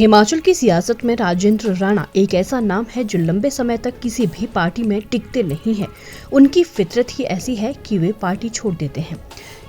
हिमाचल की सियासत में राजेंद्र राणा एक ऐसा नाम है जो लंबे समय तक किसी भी पार्टी में टिकते नहीं हैं। उनकी फितरत ही ऐसी है कि वे पार्टी छोड़ देते हैं।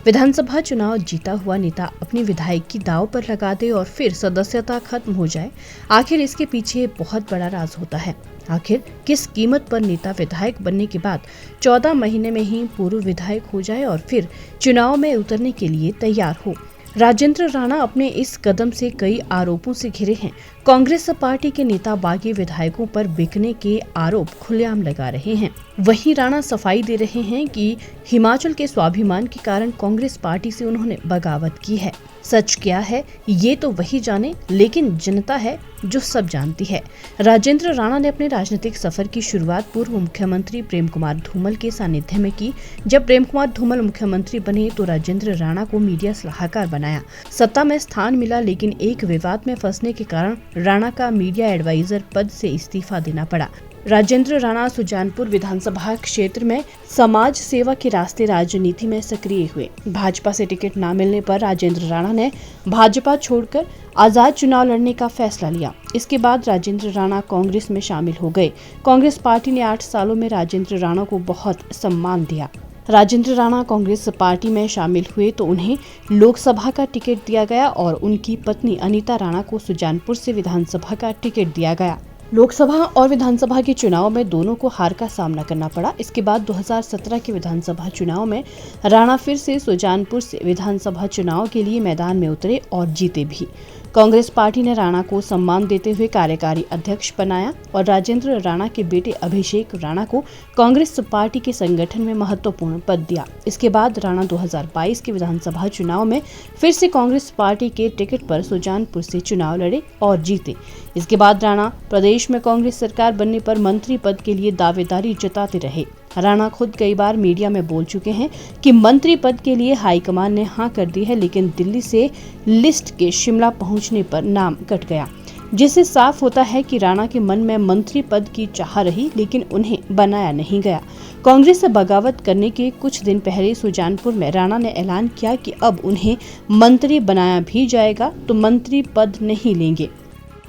विधानसभा चुनाव जीता हुआ नेता अपनी विधायक की दांव पर लगा दे और फिर सदस्यता खत्म हो जाए। आखिर इसके पीछे बहुत बड़ा राज होता है। आखिर किस कीमत पर नेता विधायक बनने के बाद 14 महीने में ही पूर्व विधायक हो जाए और फिर चुनाव में उतरने के लिए तैयार हो। राजेंद्र राणा अपने इस कदम से कई आरोपों से घिरे हैं। कांग्रेस पार्टी के नेता बागी विधायकों पर बिकने के आरोप खुलेआम लगा रहे हैं। वहीं राणा सफाई दे रहे हैं कि हिमाचल के स्वाभिमान के कारण कांग्रेस पार्टी से उन्होंने बगावत की है। सच क्या है ये तो वही जाने, लेकिन जनता है जो सब जानती है। राजेंद्र राणा ने अपने राजनीतिक सफर की शुरुआत पूर्व मुख्यमंत्री प्रेम कुमार धूमल के सानिध्य में की। जब प्रेम कुमार धूमल मुख्यमंत्री बने तो राजेंद्र राणा को मीडिया सलाहकार बनाया। सत्ता में स्थान मिला, लेकिन एक विवाद में फंसने के कारण राणा का मीडिया एडवाइजर पद से इस्तीफा देना पड़ा। राजेंद्र राणा सुजानपुर विधानसभा क्षेत्र में समाज सेवा के रास्ते राजनीति में सक्रिय हुए। भाजपा से टिकट न मिलने पर राजेंद्र राणा ने भाजपा छोड़कर आजाद चुनाव लड़ने का फैसला लिया। इसके बाद राजेंद्र राणा कांग्रेस में शामिल हो गए। कांग्रेस पार्टी ने 8 सालों में राजेंद्र राणा को बहुत सम्मान दिया। राजेंद्र राणा कांग्रेस पार्टी में शामिल हुए तो उन्हें लोकसभा का टिकट दिया गया और उनकी पत्नी अनीता राणा को सुजानपुर से विधानसभा का टिकट दिया गया। लोकसभा और विधानसभा के चुनाव में दोनों को हार का सामना करना पड़ा। इसके बाद 2017 के विधानसभा चुनाव में राणा फिर से सुजानपुर से विधानसभा चुनाव के लिए मैदान में उतरे और जीते भी। कांग्रेस पार्टी ने राणा को सम्मान देते हुए कार्यकारी अध्यक्ष बनाया और राजेंद्र राणा के बेटे अभिषेक राणा को कांग्रेस पार्टी के संगठन में महत्वपूर्ण पद दिया। इसके बाद राणा 2022 के विधानसभा चुनाव में फिर से कांग्रेस पार्टी के टिकट पर सुजानपुर से चुनाव लड़े और जीते। इसके बाद राणा प्रदेश में कांग्रेस सरकार बनने पर मंत्री पद के लिए दावेदारी जताते रहे। राणा खुद कई बार मीडिया में बोल चुके हैं कि मंत्री पद के लिए हाईकमान ने हां कर दी है, लेकिन दिल्ली से लिस्ट के शिमला पहुंचने पर नाम कट गया, जिससे साफ होता है कि राणा के मन में मंत्री पद की चाह रही, लेकिन उन्हें बनाया नहीं गया। कांग्रेस से बगावत करने के कुछ दिन पहले सुजानपुर में राणा ने ऐलान किया कि अब उन्हें मंत्री बनाया भी जाएगा तो मंत्री पद नहीं लेंगे।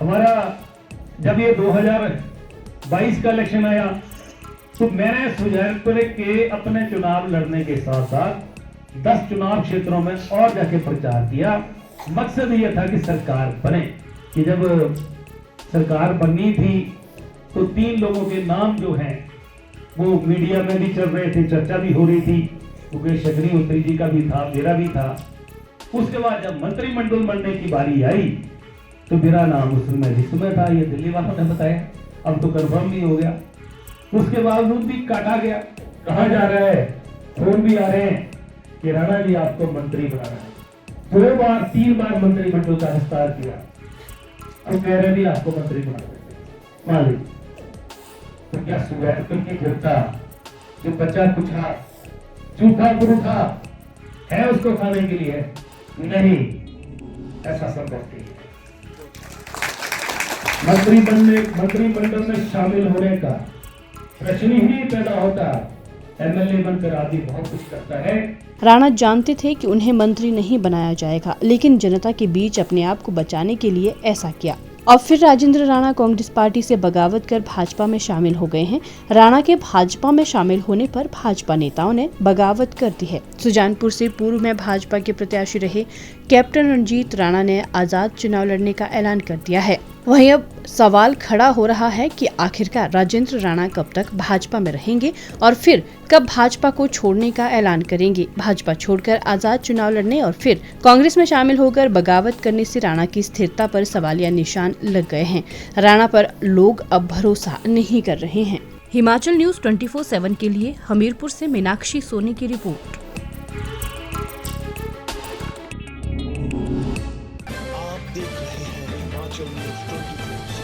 हमारा जब ये 2022 का इलेक्शन आया तो मैंने सुजानपुर के अपने चुनाव लड़ने के साथ साथ 10 चुनाव क्षेत्रों में और जाके प्रचार किया। मकसद ये था कि सरकार बने। कि जब सरकार बननी थी तो 3 लोगों के नाम जो हैं वो मीडिया में भी चल रहे थे, चर्चा भी हो रही थी। मुकेश अग्निहोत्री जी का भी था, मेरा भी था। उसके बाद जब मंत्रिमंडल बनने की बारी आई तो मेरा नाम उसमें लिस्ट में था। ये दिल्ली वालों ने बताया, अब तो कंफर्म भी हो गया। उसके बावजूद भी काटा गया। कहा जा रहा है, फोन भी आ रहे हैं कि राणा जी आपको मंत्री बनाना है। 3 बार मंत्रिमंडल का विस्तार किया, अब कह रहे भी आपको मंत्री बना देंगे। मान लीजिए तो क्या सुजानपुर की जनता जो बच्चा कुछा झूठा पुरूठा है उसको खाने के लिए नहीं, ऐसा संभव नहीं। मंत्रिमंडल में शामिल होने का प्रश्न ही नहीं पैदा होता। एमएलए बनकर आदमी बहुत कुछ करता है। राणा जानते थे कि उन्हें मंत्री नहीं बनाया जाएगा, लेकिन जनता के बीच अपने आप को बचाने के लिए ऐसा किया। अब फिर राजेंद्र राणा कांग्रेस पार्टी से बगावत कर भाजपा में शामिल हो गए हैं। राणा के भाजपा में शामिल होने पर भाजपा नेताओं ने बगावत कर दी है। सुजानपुर से पूर्व में भाजपा के प्रत्याशी रहे कैप्टन रणजीत राणा ने आजाद चुनाव लड़ने का ऐलान कर दिया है। वहीं अब सवाल खड़ा हो रहा है कि आखिरकार राजेंद्र राणा कब तक भाजपा में रहेंगे और फिर कब भाजपा को छोड़ने का ऐलान करेंगे। भाजपा छोड़कर आजाद चुनाव लड़ने और फिर कांग्रेस में शामिल होकर बगावत करने से राणा की स्थिरता पर सवालिया निशान लग गए हैं। राणा पर लोग अब भरोसा नहीं कर रहे हैं। हिमाचल न्यूज़ 24/7 के लिए हमीरपुर से मीनाक्षी सोनी की रिपोर्ट। आप देख रहे हैं हिमाचल न्यूज़ 24।